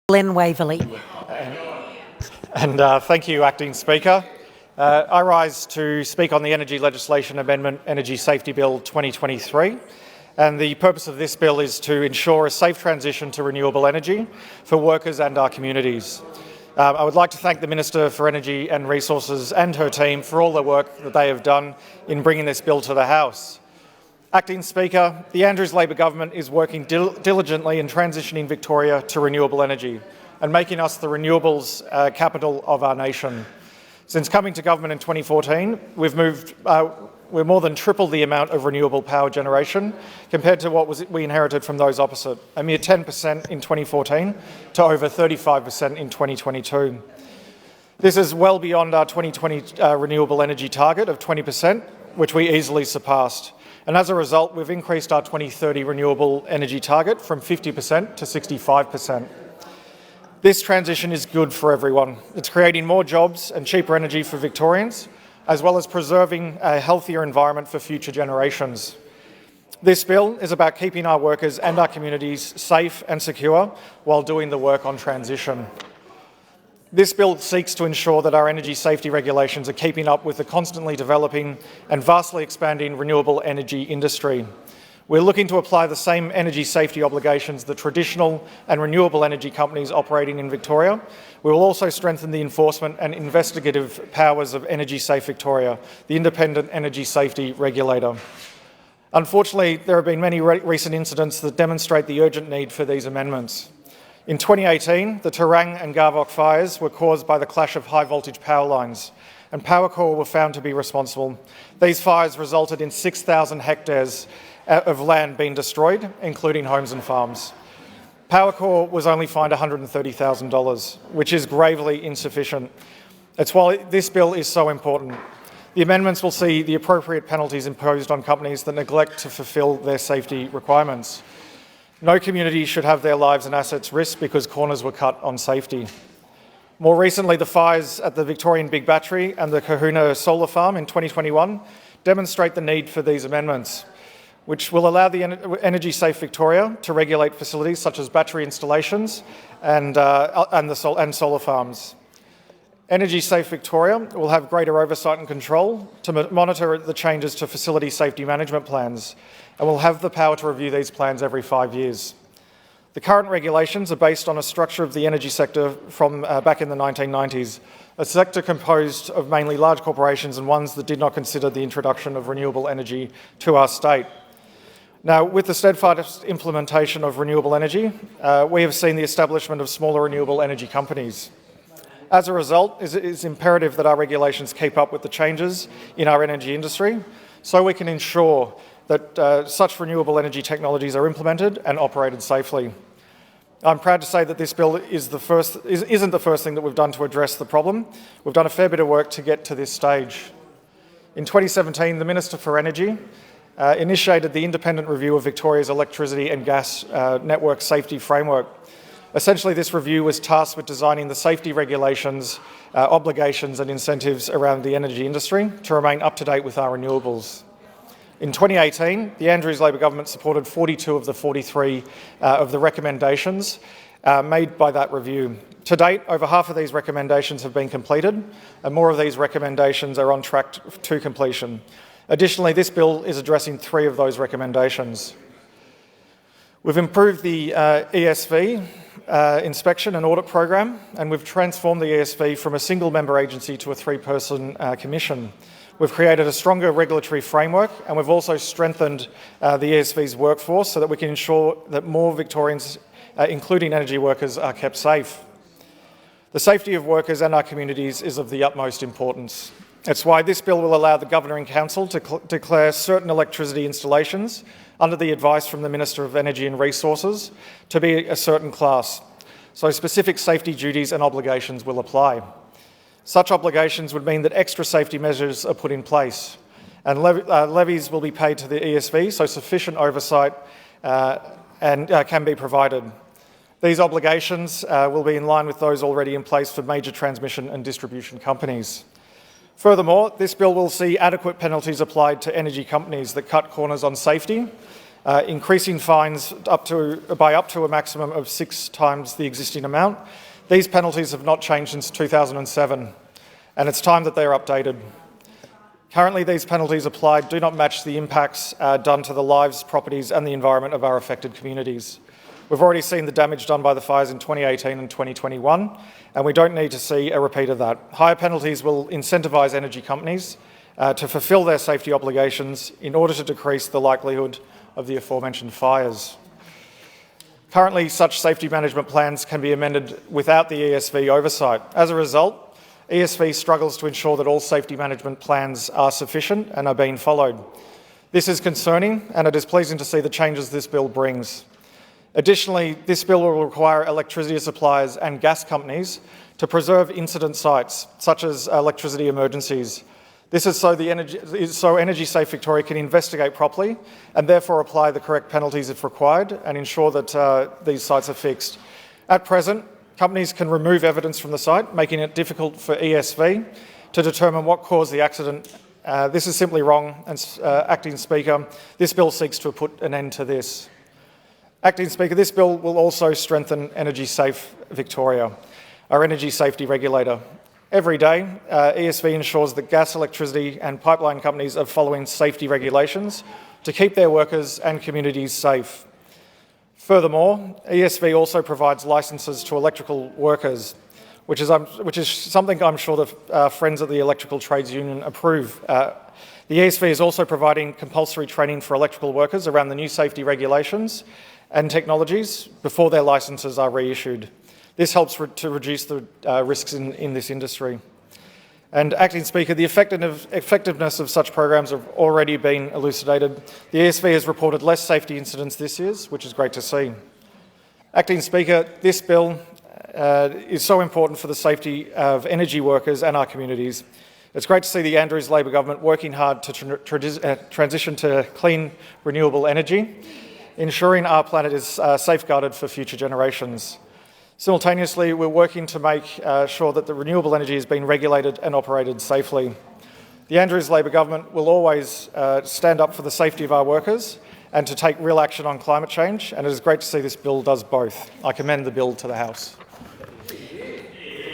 Glenn Waverley. Thank you, Acting Speaker. I rise to speak on the Energy Legislation Amendment Energy Safety Bill 2023. And the purpose of this bill is to ensure a safe transition to renewable energy for workers and our communities. I would like to thank the Minister for Energy and Resources and her team for all the work that they have done in bringing this bill to the House. Acting Speaker, the Andrews Labor government is working diligently in transitioning Victoria to renewable energy and making us the renewables capital of our nation. Since coming to government in 2014, we've more than tripled the amount of renewable power generation compared to what we inherited from those opposite, a mere 10% in 2014 to over 35% in 2022. This is well beyond our 2020 renewable energy target of 20%, which we easily surpassed. And as a result, we've increased our 2030 renewable energy target from 50% to 65%. This transition is good for everyone. It's creating more jobs and cheaper energy for Victorians, as well as preserving a healthier environment for future generations. This bill is about keeping our workers and our communities safe and secure while doing the work on transition. This bill seeks to ensure that our energy safety regulations are keeping up with the constantly developing and vastly expanding renewable energy industry. We're looking to apply the same energy safety obligations that traditional and renewable energy companies operating in Victoria. We will also strengthen the enforcement and investigative powers of Energy Safe Victoria, the independent energy safety regulator. Unfortunately, there have been many recent incidents that demonstrate the urgent need for these amendments. In 2018, the Terang and Garvok fires were caused by the clash of high-voltage power lines, and Powercor were found to be responsible. These fires resulted in 6,000 hectares of land being destroyed, including homes and farms. Powercor was only fined $130,000, which is gravely insufficient. It's why this bill is so important. The amendments will see the appropriate penalties imposed on companies that neglect to fulfil their safety requirements. No community should have their lives and assets risked because corners were cut on safety. More recently, the fires at the Victorian Big Battery and the Kahuna Solar Farm in 2021 demonstrate the need for these amendments, which will allow the Energy Safe Victoria to regulate facilities such as battery installations and solar farms. Energy Safe Victoria will have greater oversight and control to monitor the changes to facility safety management plans, and will have the power to review these plans every 5 years. The current regulations are based on a structure of the energy sector from back in the 1990s, a sector composed of mainly large corporations and ones that did not consider the introduction of renewable energy to our state. Now, with the steadfast implementation of renewable energy, we have seen the establishment of smaller renewable energy companies. As a result, it is imperative that our regulations keep up with the changes in our energy industry so we can ensure that such renewable energy technologies are implemented and operated safely. I'm proud to say that this bill isn't the first thing that we've done to address the problem. We've done a fair bit of work to get to this stage. In 2017, the Minister for Energy initiated the independent review of Victoria's electricity and gas network safety framework. Essentially, this review was tasked with designing the safety regulations, obligations and incentives around the energy industry to remain up to date with our renewables. In 2018, the Andrews Labor government supported 42 of the 43 of the recommendations made by that review. To date, over half of these recommendations have been completed, and more of these recommendations are on track to completion. Additionally, this bill is addressing 3 of those recommendations. We've improved the ESV inspection and audit program, and we've transformed the ESV from a single-member agency to a 3-person commission. We've created a stronger regulatory framework, and we've also strengthened the ESV's workforce so that we can ensure that more Victorians, including energy workers, are kept safe. The safety of workers and our communities is of the utmost importance. That's why this bill will allow the Governor and Council to declare certain electricity installations under the advice from the Minister of Energy and Resources to be a certain class. So specific safety duties and obligations will apply. Such obligations would mean that extra safety measures are put in place, and levies will be paid to the ESV, so sufficient oversight can be provided. These obligations will be in line with those already in place for major transmission and distribution companies. Furthermore, this bill will see adequate penalties applied to energy companies that cut corners on safety, increasing fines by up to a maximum of 6 times the existing amount. These penalties have not changed since 2007, and it's time that they are updated. Currently, these penalties applied do not match the impacts done to the lives, properties and the environment of our affected communities. We've already seen the damage done by the fires in 2018 and 2021, and we don't need to see a repeat of that. Higher penalties will incentivise energy companies to fulfil their safety obligations in order to decrease the likelihood of the aforementioned fires. Currently, such safety management plans can be amended without the ESV oversight. As a result, ESV struggles to ensure that all safety management plans are sufficient and are being followed. This is concerning, and it is pleasing to see the changes this bill brings. Additionally, this bill will require electricity suppliers and gas companies to preserve incident sites, such as electricity emergencies. This is so Energy Safe Victoria can investigate properly and therefore apply the correct penalties if required and ensure that these sites are fixed. At present, companies can remove evidence from the site, making it difficult for ESV to determine what caused the accident. This is simply wrong, and Acting Speaker, this bill seeks to put an end to this. Acting Speaker, this bill will also strengthen Energy Safe Victoria, our energy safety regulator. Every day, ESV ensures that gas, electricity and pipeline companies are following safety regulations to keep their workers and communities safe. Furthermore, ESV also provides licences to electrical workers, which is something I'm sure the Friends of the Electrical Trades Union approve. The ESV is also providing compulsory training for electrical workers around the new safety regulations and technologies before their licences are reissued. This helps to reduce the risks in this industry. And Acting Speaker, the effectiveness of such programs have already been elucidated. The ESV has reported less safety incidents this year, which is great to see. Acting Speaker, this bill is so important for the safety of energy workers and our communities. It's great to see the Andrews Labor government working hard to transition to clean, renewable energy, ensuring our planet is safeguarded for future generations. Simultaneously, we're working to make sure that the renewable energy is being regulated and operated safely. The Andrews Labor government will always stand up for the safety of our workers and to take real action on climate change, and it is great to see this bill does both. I commend the bill to the House.